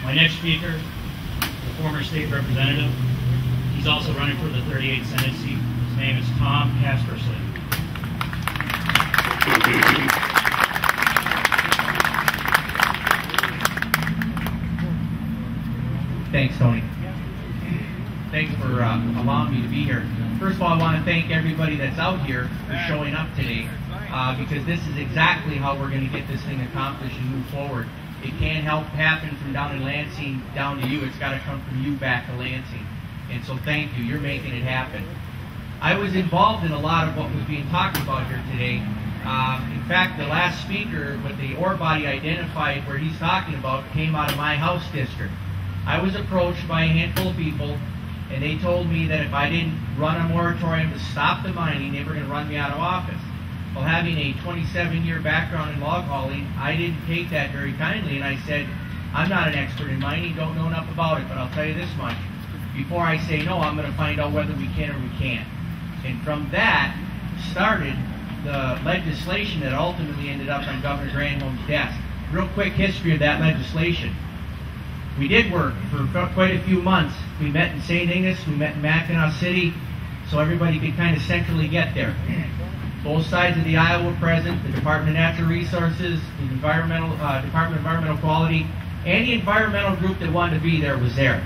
My next speaker, the former state representative. He's also running for the 38th Senate seat. His name is Tom Casperson. Thanks, Tony. Thanks for allowing me to be here. First of all, I want to thank everybody that's out here for showing up today, because this is exactly how we're going to get this thing accomplished and move forward. It can't help happen from down in Lansing down to you. It's got to come from you back to Lansing. And so thank you. You're making it happen. I was involved in a lot of what was being talked about here today. In fact, the last speaker with the ore body identified where he's talking about came out of my house district. I was approached by a handful of people, and they told me that if I didn't run a moratorium to stop the mining, they were going to run me out of office. Well, having a 27-year background in log hauling, I didn't take that very kindly, and I said, I'm not an expert in mining, don't know enough about it, but I'll tell you this much. Before I say no, I'm going to find out whether we can or we can't. And from that started the legislation that ultimately ended up on Governor Granholm's desk. Real quick history of that legislation. We did work for quite a few months. We met in St. Ignace, we met in Mackinac City, so everybody could kind of centrally get there. Both sides of the aisle were present, the Department of Natural Resources, the Department of Environmental Quality, any environmental group that wanted to be there was there.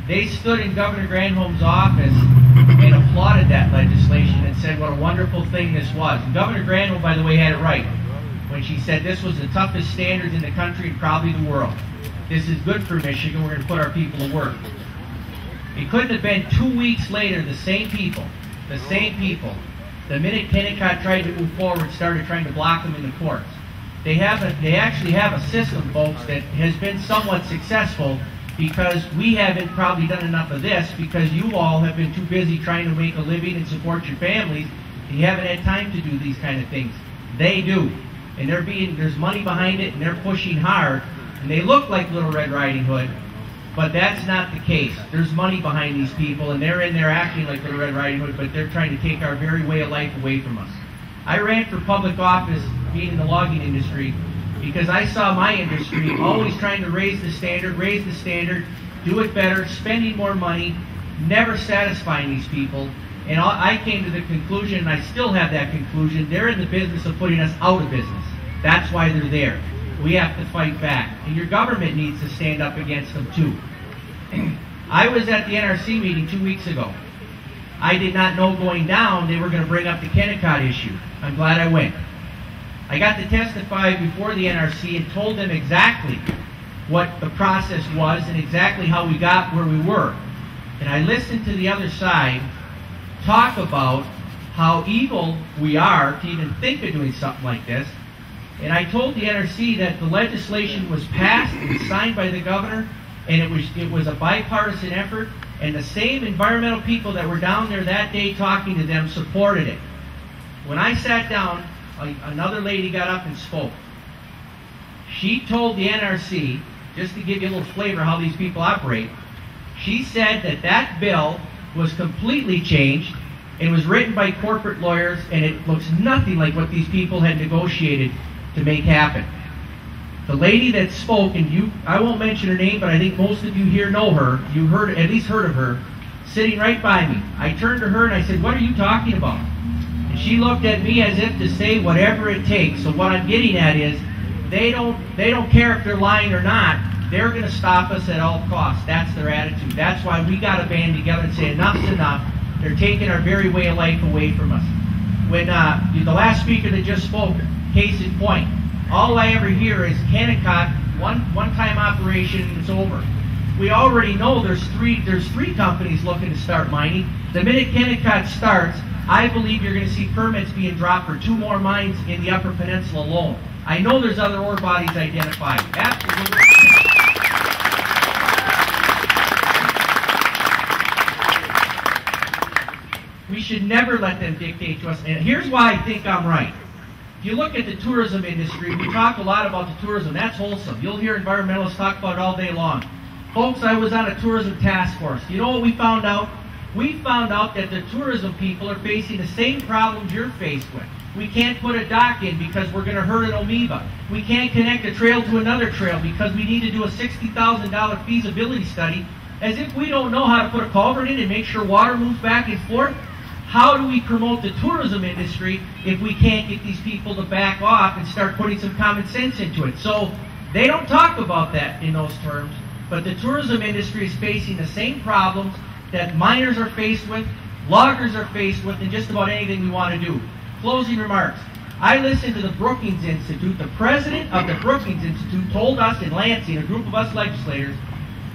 They stood in Governor Granholm's office and applauded that legislation and said what a wonderful thing this was. And Governor Granholm, by the way, had it right when she said this was the toughest standards in the country and probably the world. This is good for Michigan. We're going to put our people to work. It couldn't have been 2 weeks later, the same people, the minute Kennecott tried to move forward, started trying to block them in the courts. They actually have a system, folks, that has been somewhat successful because we haven't probably done enough of this because you all have been too busy trying to make a living and support your families, and you haven't had time to do these kind of things. They do. And there's money behind it, and they're pushing hard, and they look like Little Red Riding Hood, but that's not the case. There's money behind these people, and they're in there acting like Little Red Riding Hood, but they're trying to take our very way of life away from us. I ran for public office being in the logging industry because I saw my industry always trying to raise the standard, do it better, spending more money, never satisfying these people. And I came to the conclusion, and I still have that conclusion, they're in the business of putting us out of business. That's why they're there. We have to fight back. And your government needs to stand up against them too. I was at the NRC meeting 2 weeks ago. I did not know going down they were going to bring up the Kennecott issue. I'm glad I went. I got to testify before the NRC and told them exactly what the process was and exactly how we got where we were. And I listened to the other side talk about how evil we are to even think of doing something like this. And I told the NRC that the legislation was passed and signed by the governor, and it was a bipartisan effort, and the same environmental people that were down there that day talking to them supported it. When I sat down, another lady got up and spoke. She told the NRC, just to give you a little flavor how these people operate, she said that that bill was completely changed. It was written by corporate lawyers, and it looks nothing like what these people had negotiated to make happen. The lady that spoke, and I won't mention her name, but I think most of you here know her. You at least heard of her, sitting right by me. I turned to her and I said, "What are you talking about?" And she looked at me as if to say, "Whatever it takes." So what I'm getting at is, they don't care if they're lying or not. They're going to stop us at all costs. That's their attitude. That's why we got to band together and say enough's enough. They're taking our very way of life away from us. When the last speaker that just spoke, case in point, all I ever hear is Kennecott, one-time operation, and it's over. We already know there's three companies looking to start mining. The minute Kennecott starts, I believe you're going to see permits being dropped for 2 more mines in the Upper Peninsula alone. I know there's other ore bodies identified. Absolutely. We should never let them dictate to us. And here's why I think I'm right. If you look at the tourism industry, we talk a lot about the tourism. That's wholesome. You'll hear environmentalists talk about it all day long. Folks, I was on a tourism task force. You know what we found out? We found out that the tourism people are facing the same problems you're faced with. We can't put a dock in because we're going to hurt an amoeba. We can't connect a trail to another trail because we need to do a $60,000 feasibility study, as if we don't know how to put a culvert in and make sure water moves back and forth. How do we promote the tourism industry if we can't get these people to back off and start putting some common sense into it? So they don't talk about that in those terms, but the tourism industry is facing the same problems that miners are faced with, loggers are faced with, and just about anything we want to do. Closing remarks. I listened to the Brookings Institute. The president of the Brookings Institute told us in Lansing, a group of us legislators,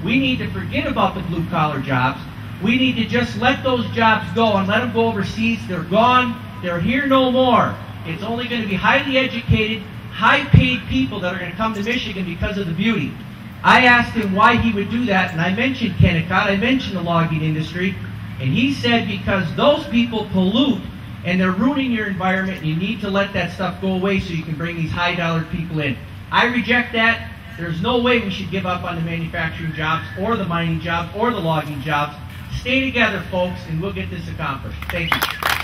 we need to forget about the blue-collar jobs. We need to just let those jobs go and let them go overseas. They're gone. They're here no more. It's only going to be highly educated, high-paid people that are going to come to Michigan because of the beauty. I asked him why he would do that, and I mentioned Kennecott, I mentioned the logging industry, and he said because those people pollute and they're ruining your environment, and you need to let that stuff go away so you can bring these high-dollar people in. I reject that. There's no way we should give up on the manufacturing jobs or the mining jobs or the logging jobs. Stay together, folks, and we'll get this accomplished. Thank you.